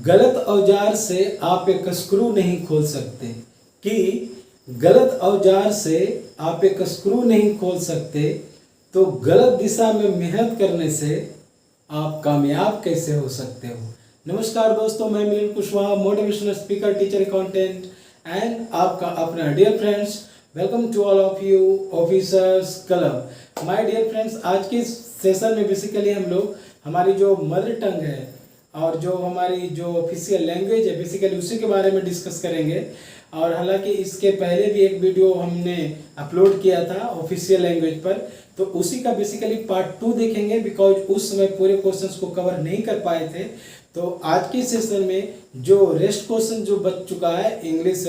गलत औजार से आप एक स्क्रू नहीं खोल सकते। कि गलत औजार से आप एक स्क्रू नहीं खोल सकते, तो गलत दिशा में मेहनत करने से आप कामयाब कैसे हो सकते हो। नमस्कार दोस्तों, मैं Milind Kushwaha, motivational speaker, teacher, accountant and आपका अपना dear friends. Welcome to all of you officers club. My dear friends, आज के सेशन में बेसिकली हम लोग हमारी जो मदर टंग है और जो हमारी जो ऑफिशियल लैंग्वेज है बेसिकली उसी के बारे में डिस्कस करेंगे। और हालांकि इसके पहले भी एक वीडियो हमने अपलोड किया था ऑफिशियल लैंग्वेज पर, तो उसी का बेसिकली पार्ट 2 देखेंगे, बिकॉज उस समय पूरे क्वेश्चंस को कवर नहीं कर पाए थे। तो आज के सेशन में जो रेस्ट क्वेश्चन जो बच चुका है इंग्लिश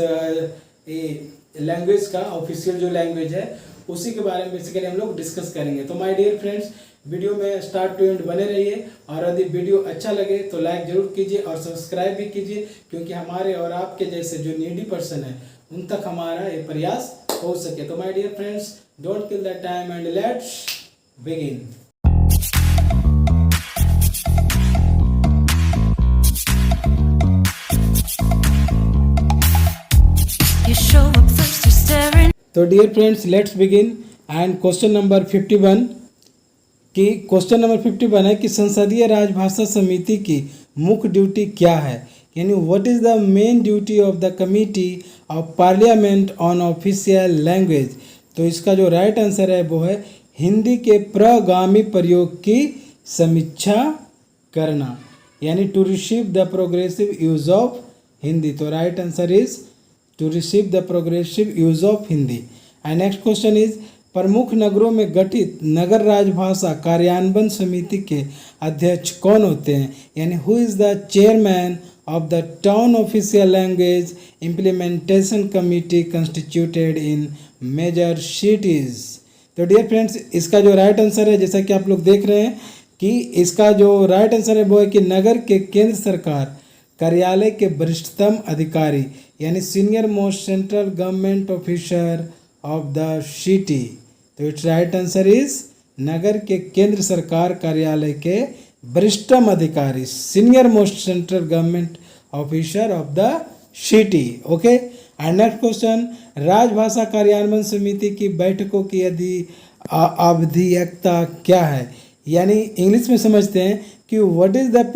लैंग्वेज का, ऑफिशियल जो लैंग्वेज है उसी के बारे में बेसिकली हम लोग डिस्कस करेंगे। तो माय डियर फ्रेंड्स, वीडियो में स्टार्ट टू एंड बने रहिए, और यदि वीडियो अच्छा लगे तो लाइक जरूर कीजिए और सब्सक्राइब भी कीजिए, क्योंकि हमारे और आपके जैसे जो नीडी पर्सन है उन तक हमारा ये प्रयास हो सके। तो my dear friends, don't kill the time and let's begin. तो dear friends, let's begin. And question number 51 कि क्वेश्चन नंबर 51 है कि संसदीय राजभाषा समिति की मुख्य ड्यूटी क्या है, यानी what is the main duty of the committee of parliament on official language. तो इसका जो राइट आंसर है वो है हिंदी के प्रगामी प्रयोग की समीक्षा करना, यानी to receive the progressive use of Hindi. तो right answer is to receive the progressive use of Hindi. And next question is प्रमुख नगरों में गठित नगर राजभाषा कार्यान्वयन समिति के अध्यक्ष कौन होते हैं, यानी who is the chairman of the town official language implementation committee constituted in major cities. तो डियर फ्रेंड्स, इसका जो राइट आंसर है, जैसा कि आप लोग देख रहे हैं कि इसका जो राइट आंसर है वो है कि नगर के केंद्र सरकार कार्यालय के वरिष्ठतम अधिकारी, यानी senior most central government officer of the city. तो इट्स राइट आंसर इज नगर के केंद्र सरकार कार्यालय के वरिष्ठतम अधिकारी, senior most central government officer of the city. Okay. And next question, राजभाषा कार्यान्वयन समिति की बैठकों की आवधिकता क्या है, यानी इंग्लिश में समझते हैं कि what is the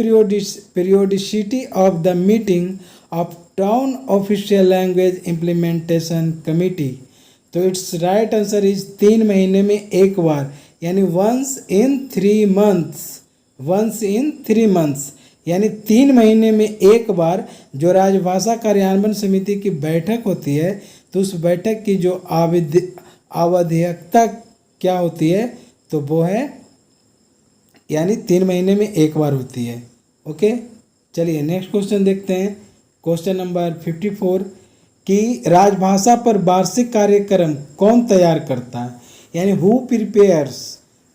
periodicity of the meeting of town official language implementation committee. तो इट्स राइट आंसर इज 3 महीने में एक बार, यानी once in 3 months. Once in 3 months यानी 3 महीने में एक बार जो राजभाषा कार्यान्वयन समिति की बैठक होती है, तो उस बैठक की जो आवधिकता क्या होती है, तो वो है यानी 3 महीने में एक बार होती है। ओके, चलिए नेक्स्ट क्वेश्चन देखते हैं। क्वेश्चन नंबर 54 कि राजभाषा पर वार्षिक कार्यक्रम कौन तैयार करता है, यानी who prepares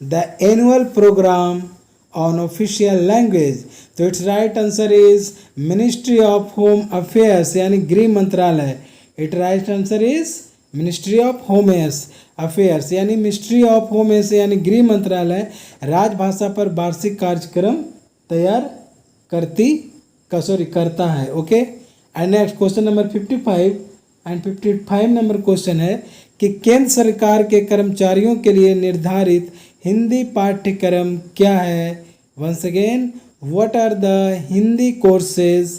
the annual programme on official language. तो it's right answer is ministry of home affairs, यानी गृह मंत्रालय। It right answer is ministry of home affairs, यानी मिनिस्ट्री ऑफ होम यानी गृह मंत्रालय राजभाषा पर वार्षिक कार्यक्रम तैयार करता है। Okay. And next question number 55 and 55 number question है कि केंद्र सरकार के कर्मचारियों के लिए निर्धारित हिंदी पाठ्यक्रम क्या है। Once again, what are the Hindi courses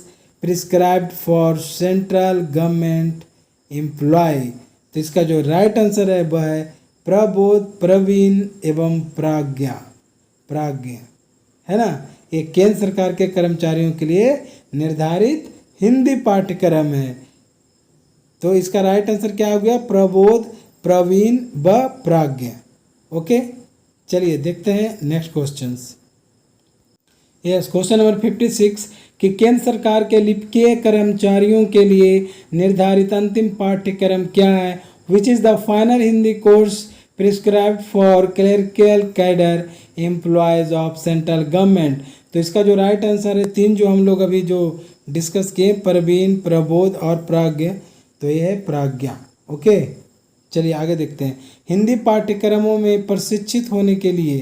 prescribed for central government employ. तो इसका जो राइट आंसर है वह है प्रबोध, प्रवीण एवं प्राज्ञा। है ना, ये केंद्र सरकार के कर्मचारियों के लिए निर्धारित हिंदी पाठ्यक्रम है। तो इसका राइट आंसर क्या हो गया, प्रबोध, प्रवीण व प्राज्ञा। ओके, चलिए देखते हैं next questions. Yes, question number 56 कि केंद्र सरकार के लिपिकीय कर्मचारियों के लिए निर्धारित अंतिम पाठ्यक्रम क्या है, which is the final Hindi course prescribed for clerical cadre employees of central government. तो इसका जो राइट आंसर है, 3 जो हम लोग अभी जो डिस्कस किए, प्रवीण, प्रबोध और प्राज्ञ, तो ये है प्राज्ञा। ओके, चलिए आगे देखते हैं। हिंदी पाठ्यक्रमों में प्रशिक्षित होने के लिए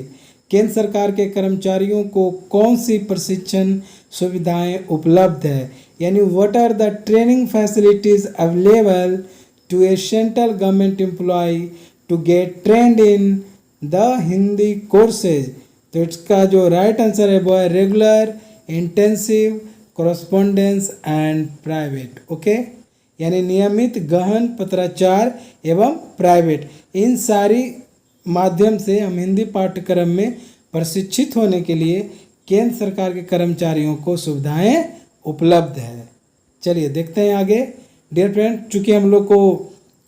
केंद्र सरकार के कर्मचारियों को कौन सी प्रशिक्षण सुविधाएं उपलब्ध है, यानी what are the training facilities available to a central government employ to get trained in the Hindi courses. तो इसका जो राइट आंसर है वो है regular, intensive, correspondence and private. Okay, यानी नियमित, गहन, पत्राचार एवं प्राइवेट, इन सारी माध्यम से हम हिंदी पाठ्यक्रम में प्रशिक्षित होने के लिए केंद्र सरकार के कर्मचारियों को सुविधाएं उपलब्ध है। चलिए देखते हैं आगे। डियर फ्रेंड, चूँकि हम लोग को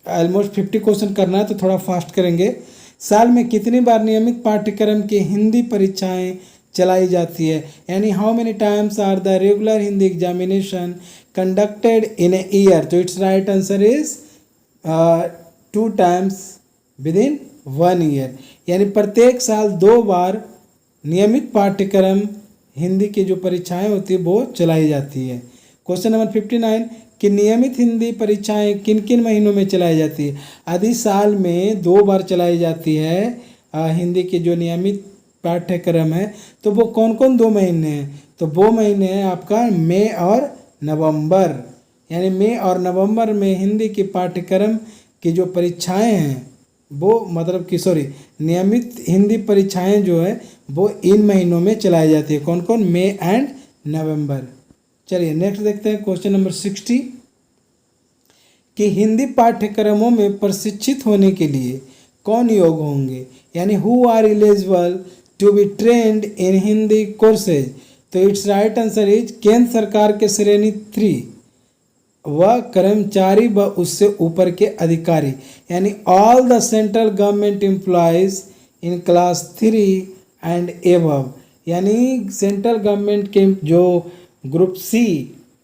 ऑलमोस्ट 50 क्वेश्चन करना है तो थोड़ा फास्ट करेंगे। साल में कितनी बार नियमित पाठ्यक्रम की हिंदी परीक्षाएं चलाई जाती है, यानी how many times are the regular Hindi examination conducted in a year. तो it's right answer is 2 times within 1 year, यानी प्रत्येक साल 2 बार नियमित पाठ्यक्रम हिंदी की जो परीक्षाएं होती है वो चलाई जाती है। क्वेश्चन नंबर 59 कि नियमित हिंदी परीक्षाएं किन किन महीनों में चलाई जाती है। यदि साल में 2 बार चलाई जाती है हिंदी की जो नियमित पाठ्यक्रम है, तो वो कौन कौन 2 महीने हैं? तो वो महीने हैं आपका मई और नवंबर, यानी मई और नवंबर में हिंदी की पाठ्यक्रम की जो परीक्षाएं हैं वो मतलब कि नियमित हिंदी परीक्षाएं जो है वो इन महीनों में चलाई जाती है। कौन कौन? मई एंड नवंबर। चलिए नेक्स्ट देखते हैं क्वेश्चन नंबर 60 कि हिंदी पाठ्यक्रमों में प्रशिक्षित होने के लिए कौन योग्य होंगे, यानी who are eligible to be trained in Hindi courses. तो इट्स राइट आंसर इज केंद्र सरकार के श्रेणी 3 व कर्मचारी व उससे ऊपर के अधिकारी, यानी all the central government employees in class 3 and above, यानी सेंट्रल गवर्नमेंट के जो ग्रुप सी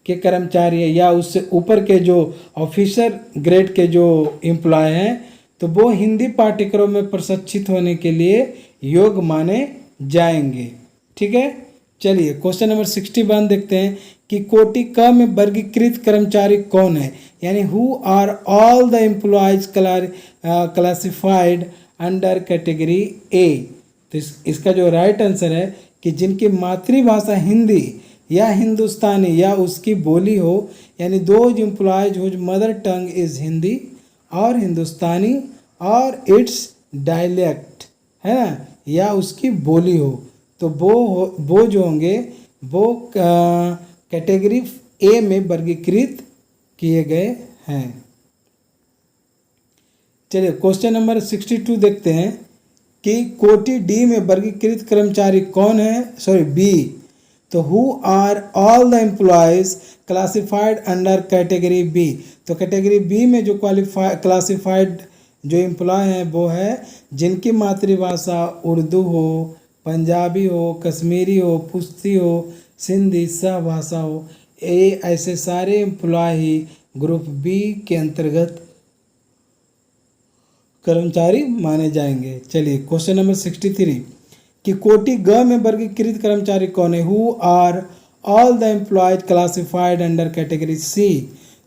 के कर्मचारी है या उससे ऊपर के जो ऑफिसर ग्रेड के जो एम्प्लॉय हैं, तो वो हिंदी पाठ्यक्रम में प्रशिक्षित होने के लिए योग्य माने जाएंगे। ठीक है, चलिए क्वेश्चन नंबर 61 देखते हैं कि कोटि क में वर्गीकृत कर्मचारी कौन है, यानी who are all the employees classified under category A. तो इसका जो राइट आंसर है कि जिनकी मातृभाषा हिंदी या हिंदुस्तानी या उसकी बोली हो, यानी those employees whose mother tongue is Hindi और हिंदुस्तानी और इट्स डायलेक्ट है ना, या उसकी बोली हो, तो वो जो होंगे वो कैटेगरी ए में वर्गीकृत किए गए हैं। चलिए क्वेश्चन नंबर 62 देखते हैं कि कोटि डी में वर्गीकृत कर्मचारी कौन है, बी। तो who are all the employees classified under category B. तो कैटेगरी बी में जो क्लासिफाइड जो एम्प्लॉय हैं वो है जिनकी मातृभाषा उर्दू हो, पंजाबी हो, कश्मीरी हो, पुश्ती हो, सिंधी सहभाषा हो, ऐसे सारे एम्प्लॉय ही ग्रुप बी के अंतर्गत कर्मचारी माने जाएंगे। चलिए क्वेश्चन नंबर 63 कि कोटि ग में वर्गीकृत कर्मचारी कौन है, who are all the employees classified under category C.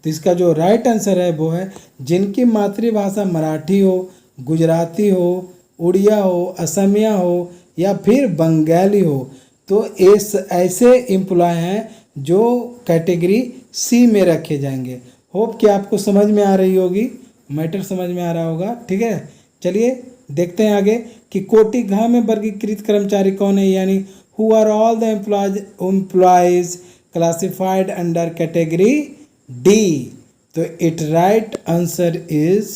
तो इसका जो राइट आंसर है वो है जिनकी मातृभाषा मराठी हो, गुजराती हो, उड़िया हो, असमिया हो या फिर बंगाली हो। तो ऐसे एम्प्लॉय हैं जो कैटेगरी सी में रखे जाएंगे। होप कि आपको समझ में आ रही होगी, मैटर समझ में आ रहा होगा। ठीक है, चलिए देखते हैं आगे कि कोटि घ में वर्गीकृत कर्मचारी कौन है, यानी who are all the employees classified under category D. तो right answer is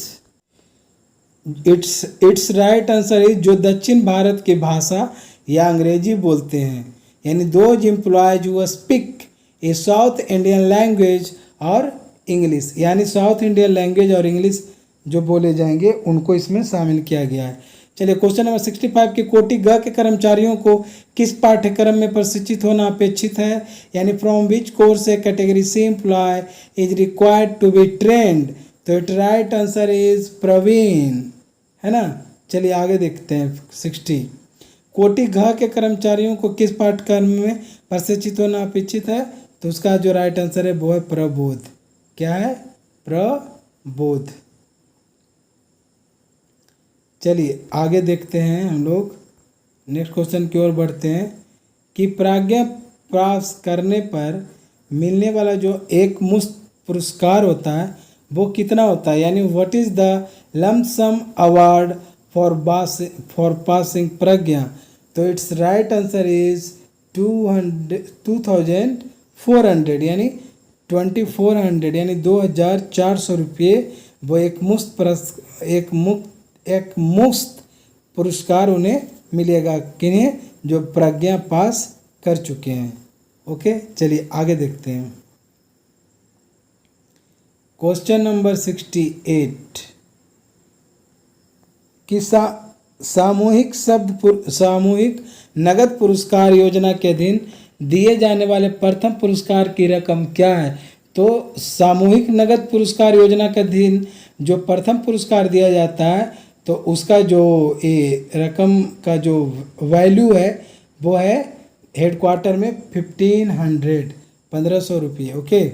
it's right answer is जो दक्षिण भारत की भाषा या अंग्रेजी बोलते हैं, यानी those employees who speak A south Indian language और इंग्लिश, यानी साउथ इंडियन लैंग्वेज और इंग्लिश जो बोले जाएंगे उनको इसमें शामिल किया गया है। चलिए क्वेश्चन नंबर 65 के कोटि ग के कर्मचारियों को किस पाठ्यक्रम में प्रशिक्षित होना अपेक्षित है, यानी from which course a category C employee is required to be trained. तो it right answer is Praveen, है ना। चलिए आगे देखते हैं 60 कोटि घ के कर्मचारियों को किस पाठ्यक्रम में प्रशिक्षित होना अपेक्षित है। तो उसका जो राइट आंसर है वो है प्रबोध। क्या है? प्रबोध। चलिए आगे देखते हैं हम लोग नेक्स्ट क्वेश्चन की ओर बढ़ते हैं कि प्राज्ञा पास करने पर मिलने वाला जो एक मुश्त पुरस्कार होता है वो कितना होता है, यानी what is the lump sum award for passing Pragya. तो इट्स राइट आंसर इज 2400 यानी 2400 यानी 2400 रुपये वो एक मुफ्त पुरस्कार उन्हें मिलेगा, किन्हें, जो प्रज्ञा पास कर चुके हैं। ओके, चलिए आगे देखते हैं। क्वेश्चन नंबर 68 कि सामूहिक नगद पुरस्कार योजना के अधीन दिए जाने वाले प्रथम पुरस्कार की रकम क्या है। तो सामूहिक नगद पुरस्कार योजना के अधीन जो प्रथम पुरस्कार दिया जाता है तो उसका जो रकम का जो वैल्यू है वो है हेडक्वार्टर में 1500 रुपये। ओके,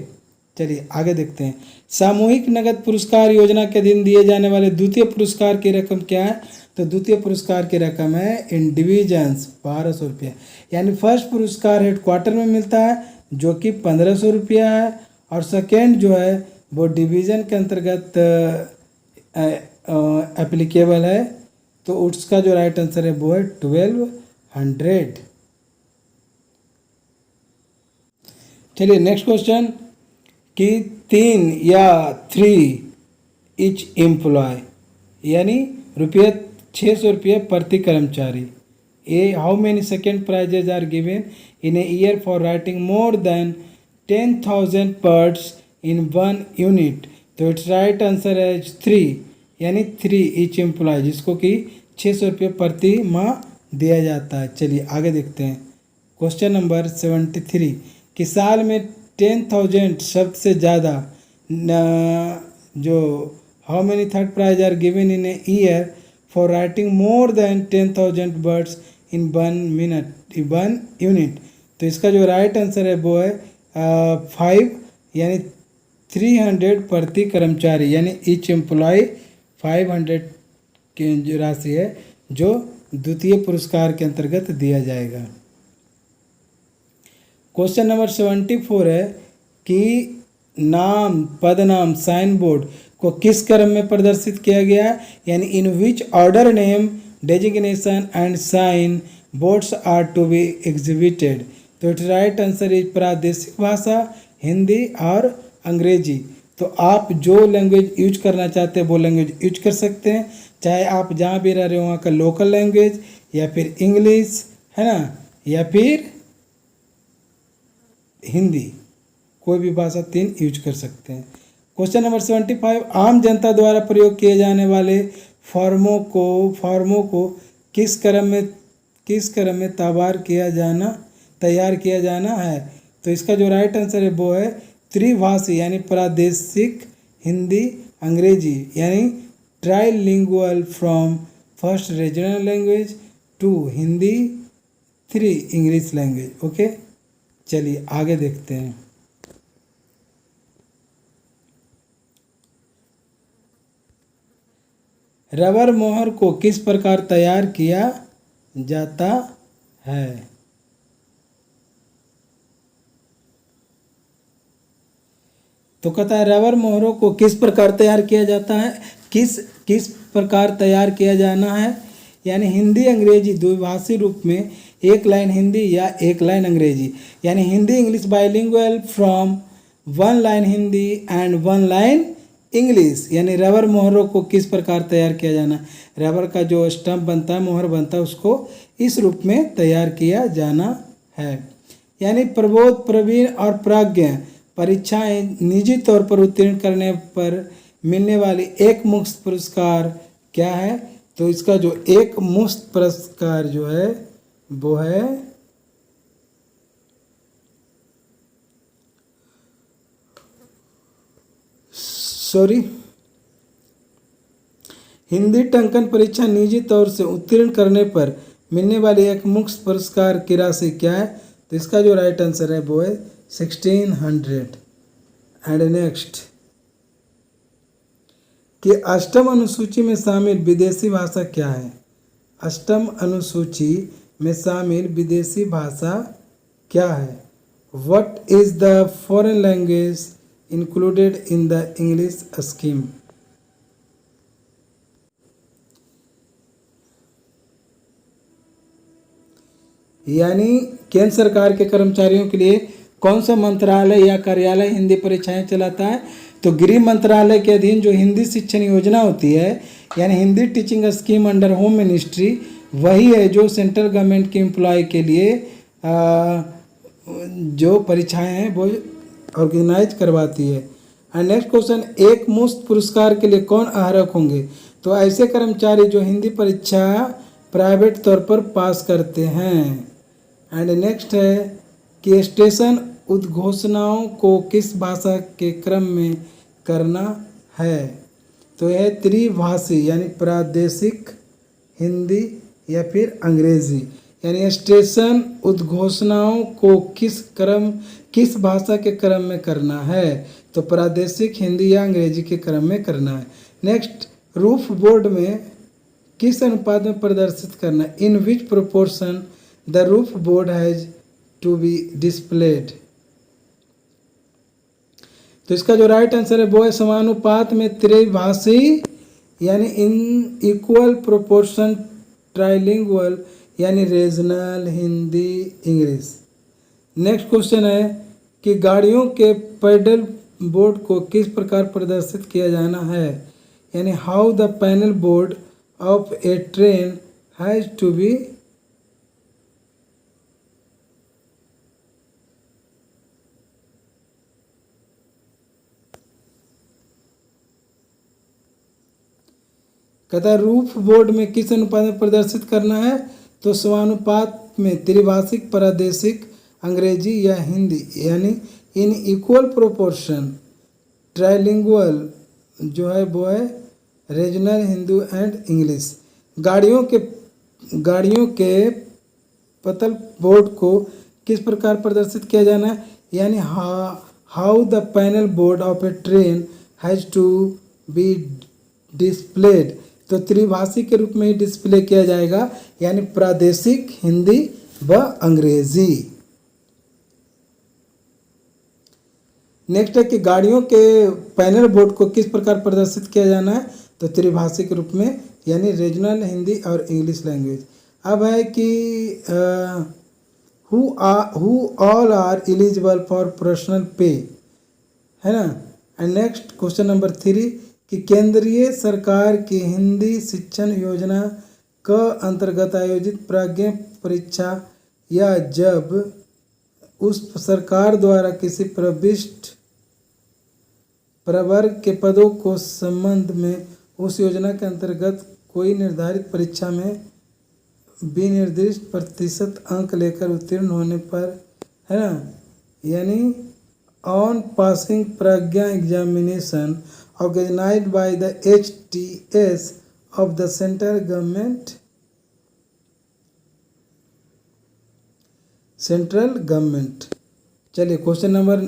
चलिए आगे देखते हैं। सामूहिक नगद पुरस्कार योजना के अधीन दिए जाने वाले द्वितीय पुरस्कार की रकम क्या है। तो द्वितीय पुरस्कार की रकम है इन डिविजन्स 1200 रुपया, यानी फर्स्ट पुरस्कार हेडक्वार्टर में मिलता है जो कि 1500 रुपया है, और सेकेंड जो है वो डिवीज़न के अंतर्गत एप्लीकेबल है, तो उसका जो राइट आंसर है वो है 1200। चलिए नेक्स्ट क्वेश्चन कि 3 या 3 ईच एम्प्लॉय यानी 600 रुपये प्रति कर्मचारी। How many second prizes are given in a year for writing more than 10,000 words in 1 unit. तो इट्स राइट आंसर है 3 यानी 3 ईच एम्प्लॉय, जिसको कि 600 रुपये प्रति माह दिया जाता है। चलिए आगे देखते हैं। क्वेश्चन नंबर 73 कि साल में 10,000 शब्द से ज़्यादा जो how many third prize are given in a year for writing more than 10,000 words in 1 unit. तो इसका जो राइट आंसर है वो है 5 यानी 300 प्रति कर्मचारी, यानी ईच एम्प्लॉय 500 की जो राशि है जो द्वितीय पुरस्कार के अंतर्गत दिया जाएगा। क्वेश्चन नंबर 74 है कि नाम, पदनाम, साइन बोर्ड को किस क्रम में प्रदर्शित किया गया, यानी in which order name, designation and sign boards are to be exhibited. तो इट राइट आंसर इज प्रादेशिक भाषा, हिंदी और अंग्रेजी। तो आप जो लैंग्वेज यूज करना चाहते हैं वो लैंग्वेज यूज कर सकते हैं, चाहे आप जहाँ भी रह रहे हो वहाँ का लोकल लैंग्वेज, या फिर इंग्लिश, है ना, या फिर हिंदी, कोई भी भाषा 3 यूज कर सकते हैं। क्वेश्चन नंबर 75 आम जनता द्वारा प्रयोग किए जाने वाले फॉर्मों को किस क्रम में तैयार किया जाना है। तो इसका जो राइट आंसर है वो है त्रिभाषी, यानी प्रादेशिक, हिंदी, अंग्रेजी, यानी trilingual from first regional language to Hindi 3 English language. Okay, चलिए आगे देखते हैं। रबर मोहर को किस प्रकार तैयार किया जाता है। तो कहता है रबर मोहरों को किस प्रकार तैयार किया जाता है, किस प्रकार तैयार किया जाना है, यानी हिंदी अंग्रेजी द्विभाषी रूप में, एक लाइन हिंदी या एक लाइन अंग्रेजी, यानी Hindi English bilingual from 1 line Hindi and 1 line English. यानी रबर मोहरों को किस प्रकार तैयार किया जाना, रबर का जो स्टम्प बनता है, मोहर बनता है, उसको इस रूप में तैयार किया जाना है। यानी प्रबोध, प्रवीण और प्राज्ञ परीक्षाएं निजी तौर पर उत्तीर्ण करने पर मिलने वाली एक मुफ्त पुरस्कार क्या है। तो इसका जो एक मुफ्त पुरस्कार जो है वो है हिंदी टंकन परीक्षा निजी तौर से उत्तीर्ण करने पर मिलने वाली एक मुफ्त पुरस्कार की राशि क्या है। तो इसका जो राइट आंसर है वो है 1600। एंड नेक्स्ट कि अष्टम अनुसूची में शामिल विदेशी भाषा क्या है। अष्टम अनुसूची में शामिल विदेशी भाषा क्या है। What is the foreign language included in the English scheme? यानी केंद्र सरकार के कर्मचारियों के लिए कौन सा मंत्रालय या कार्यालय हिंदी परीक्षाएं चलाता है? तो गृह मंत्रालय के अधीन जो हिंदी शिक्षण योजना होती है, यानी Hindi teaching scheme under home ministry, वही है जो सेंट्रल गवर्नमेंट के एम्प्लॉय के लिए जो परीक्षाएं हैं वो ऑर्गेनाइज करवाती है। एंड नेक्स्ट क्वेश्चन, एक मुश्त पुरस्कार के लिए कौन आहरक होंगे? तो ऐसे कर्मचारी जो हिंदी परीक्षा प्राइवेट तौर पर पास करते हैं। एंड नेक्स्ट है कि स्टेशन उद्घोषणाओं को किस भाषा के क्रम में करना है? तो यह त्रिभाषी यानी प्रादेशिक, हिंदी या फिर अंग्रेजी। यानी स्टेशन उद्घोषणाओं को किस भाषा के क्रम में करना है? तो प्रादेशिक, हिंदी या अंग्रेजी के क्रम में करना है। नेक्स्ट, रूफ बोर्ड में किस अनुपात में प्रदर्शित करना है? In which proportion the roof board has to be displayed? तो इसका जो राइट आंसर है वो है समानुपात में त्रिभाषी, यानी इन इक्वल प्रोपोर्शन ट्राइलिंगुअल, यानी regional, Hindi, English. Next question है कि गाड़ियों के पैडल बोर्ड को किस प्रकार प्रदर्शित किया जाना है? यानी how the panel board of a train has to be कहता है रूफ बोर्ड में किस अनुपात में प्रदर्शित करना है? तो समानुपात में त्रिभाषिक, प्रादेशिक, अंग्रेजी या हिंदी, यानी इन इक्वल प्रोपोर्शन ट्राइलिंगुअल जो है वो है रीजनल, हिंदी एंड इंग्लिश। गाड़ियों के पतल बोर्ड को किस प्रकार प्रदर्शित किया जाना है? यानी how the panel board of a train has to be displayed. तो त्रिभाषी के रूप में ही डिस्प्ले किया जाएगा, यानी प्रादेशिक, हिंदी व अंग्रेजी। नेक्स्ट है कि गाड़ियों के पैनल बोर्ड को किस प्रकार प्रदर्शित किया जाना है? तो त्रिभाषी के रूप में, यानी रीजनल, हिंदी और इंग्लिश लैंग्वेज। अब है कि who all are eligible for professional pay, है ना। एंड नेक्स्ट क्वेश्चन नंबर 3 कि केंद्रीय सरकार की हिंदी शिक्षण योजना के अंतर्गत आयोजित प्राज्ञ परीक्षा या जब उस सरकार द्वारा किसी प्रविष्ट प्रवर्ग के पदों को संबंध में उस योजना के अंतर्गत कोई निर्धारित परीक्षा में विनिर्दिष्ट प्रतिशत अंक लेकर उत्तीर्ण होने पर, है ना, यानी on passing Pragya examination organized by the HTS of the central government. चलिए क्वेश्चन नंबर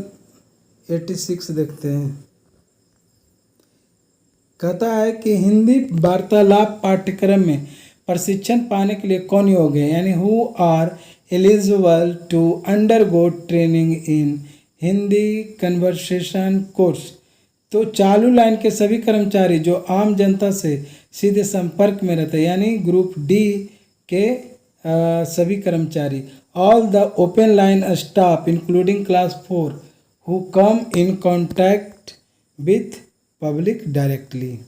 86 देखते हैं। कहता है कि हिंदी वार्तालाप पाठ्यक्रम में प्रशिक्षण पाने के लिए कौन योग्य है? यानी who are eligible to undergo training in Hindi conversation course. तो चालू लाइन के सभी कर्मचारी जो आम जनता से सीधे संपर्क में रहते हैं, यानी ग्रुप डी के सभी कर्मचारी। All the open line staff including class 4 who come in contact with public directly.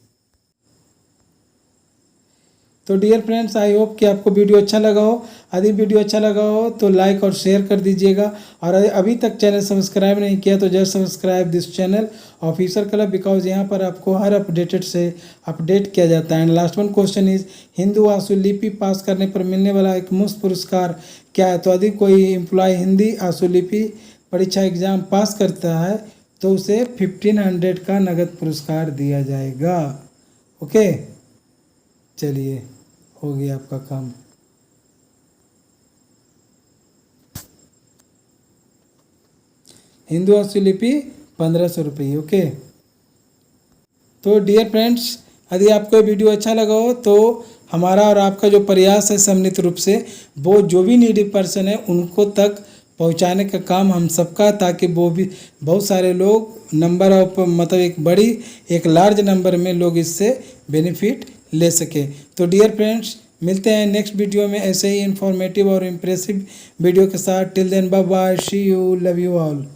तो डियर फ्रेंड्स, आई होप कि आपको वीडियो अच्छा लगा हो। यदि वीडियो अच्छा लगा हो तो लाइक और शेयर कर दीजिएगा, और अभी तक चैनल सब्सक्राइब नहीं किया तो just subscribe this channel officer club, because यहाँ पर आपको हर अपडेटेड से अपडेट किया जाता है। And last one question is Hindu आशुलिपि पास करने पर मिलने वाला एक मुफ्त पुरस्कार क्या है? तो यदि कोई एम्प्लॉय हिंदी आशुलिपि परीक्षा एग्जाम पास करता है तो उसे 1500 का नगद पुरस्कार दिया जाएगा। ओके, चलिए हो गया आपका काम। हिंदू आशुलिपि 1500 रुपये। ओके, तो डियर फ्रेंड्स, यदि आपको ये वीडियो अच्छा लगा हो तो हमारा और आपका जो प्रयास है सम्मिलित रूप से वो जो भी नीडी पर्सन है उनको तक पहुंचाने का काम हम सबका, ताकि वो भी बहुत सारे लोग नंबर ऑफ मतलब एक लार्ज नंबर में लोग इससे बेनिफिट ले सके। तो डियर फ्रेंड्स, मिलते हैं नेक्स्ट वीडियो में ऐसे ही इंफॉर्मेटिव और इम्प्रेसिव वीडियो के साथ। Till then bye bye, see you, love you all.